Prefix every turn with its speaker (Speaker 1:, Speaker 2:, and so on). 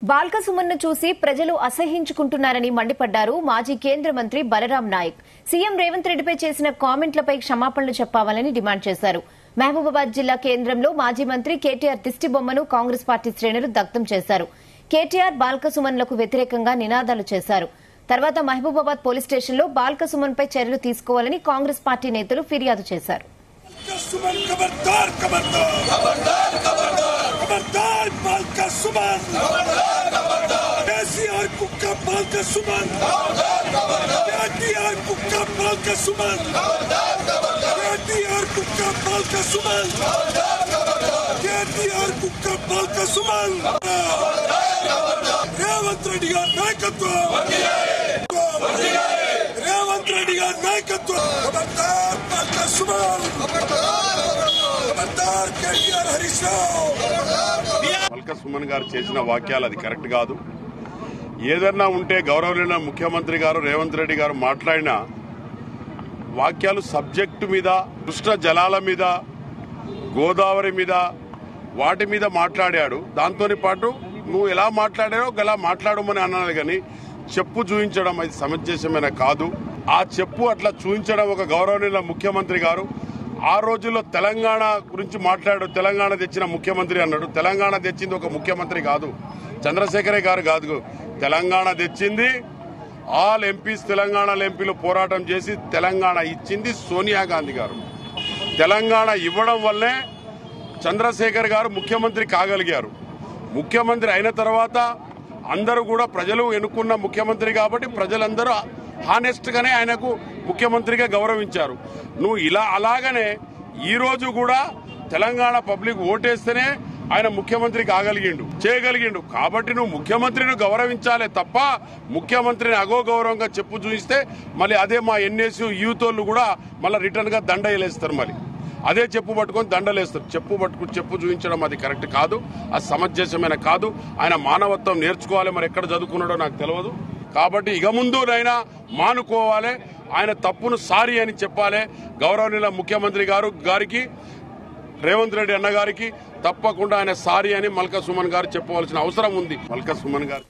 Speaker 1: బాల్క సుమన్ను చూసి ప్రజలు అసహ్యించుకుంటున్నారని మండిపడ్డారు మాజీ కేంద్ర మంత్రి బలరాం నాయక్. సీఎం రేవంత్ రెడ్డిపై చేసిన కామెంట్లపై క్షమాపణలు చెప్పాలని డిమాండ్ చేశారు. మహబూబాబాద్ జిల్లా కేంద్రంలో మాజీ మంత్రి కేటీఆర్ దిష్టి బొమ్మను కాంగ్రెస్ పార్టీ శ్రేణులు దగ్ధం చేశారు. కేటీఆర్ బాల్క సుమన్లకు వ్యతిరేకంగా నినాదాలు చేశారు. తర్వాత మహబూబాబాద్ పోలీస్ స్టేషన్లో బాల్క సుమన్ పై చర్యలు తీసుకోవాలని కాంగ్రెస్ పార్టీ నేతలు ఫిర్యాదు చేశారు.
Speaker 2: రేవంత్ రెడ్డి గారి నాయకత్వం, రేవంత్ రెడ్డి గారి నాయకత్వం, ఖబర్దార్ బాల్క సుమన్, ఖబర్దార్ కేటీఆర్ హరీష్ రావు.
Speaker 3: బాల్క సుమన్ గారు చేసిన వాక్యాలు అది కరెక్ట్ కాదు. ఏదన్నా ఉంటే గౌరవనీయ ముఖ్యమంత్రి గారు రేవంత్ రెడ్డి గారు మాట్లాడిన వాక్యాలు సబ్జెక్టు మీద, కృష్ణ జలాల మీద, గోదావరి మీద, వాటి మీద మాట్లాడాడు. దాంతో పాటు నువ్వు ఎలా మాట్లాడారో అలా మాట్లాడమని అన్నాను, కానీ చెప్పు చూపించడం అది సమంజసమైన కాదు. ఆ చెప్పు అట్లా చూపించడం ఒక గౌరవనీయ ముఖ్యమంత్రి గారు ఆ రోజుల్లో తెలంగాణ గురించి మాట్లాడాడు. తెలంగాణ తెచ్చిన ముఖ్యమంత్రి అన్నాడు. తెలంగాణ తెచ్చింది ఒక ముఖ్యమంత్రి కాదు, చంద్రశేఖరే గారు కాదు. తెలంగాణ తెచ్చింది ఆల్ ఎంపీస్, తెలంగాణ ఎంపీలు పోరాటం చేసి తెలంగాణ ఇచ్చింది సోనియా గాంధీ గారు. తెలంగాణ ఇవ్వడం వల్లే చంద్రశేఖర్ గారు ముఖ్యమంత్రి కాగలిగారు. ముఖ్యమంత్రి అయిన తర్వాత అందరూ కూడా ప్రజలు ఎన్నుకున్న ముఖ్యమంత్రి కాబట్టి ప్రజలందరూ హానెస్ట్ గానే ఆయనకు ముఖ్యమంత్రిగా గౌరవించారు. నువ్వు అలాగనే ఈ రోజు కూడా తెలంగాణ పబ్లిక్ ఓటేస్తేనే ఆయన ముఖ్యమంత్రి చేయగలిగిండు. కాబట్టి నువ్వు ముఖ్యమంత్రిని గౌరవించాలే తప్ప ముఖ్యమంత్రిని అగౌరవంగా చెప్పు చూపిస్తే మళ్ళీ అదే మా ఎన్ఎస్యు యూత్ వాళ్ళు కూడా మళ్ళీ రిటర్న్ గా దండ వేలేస్తారు. మళ్ళీ అదే చెప్పు పట్టుకొని దండలేస్తారు. చెప్పు చూపించడం అది కరెక్ట్ కాదు, అది సమంజసమైన కాదు. ఆయన మానవత్వం నేర్చుకోవాలి. మరి ఎక్కడ చదువుకున్నాడో నాకు తెలియదు. కాబట్టి ఇక ముందునైనా మానుకోవాలి. ఆయన తప్పును సారీ అని చెప్పాలి. గౌరవనీయ ముఖ్యమంత్రి గారికి రేవంత్ రెడ్డి అన్న గారికి తప్పకుండా ఆయన సారీ అని మల్కా సుమన్ గారు చెప్పవలసిన అవసరం ఉంది. మల్కా సుమన్ గారు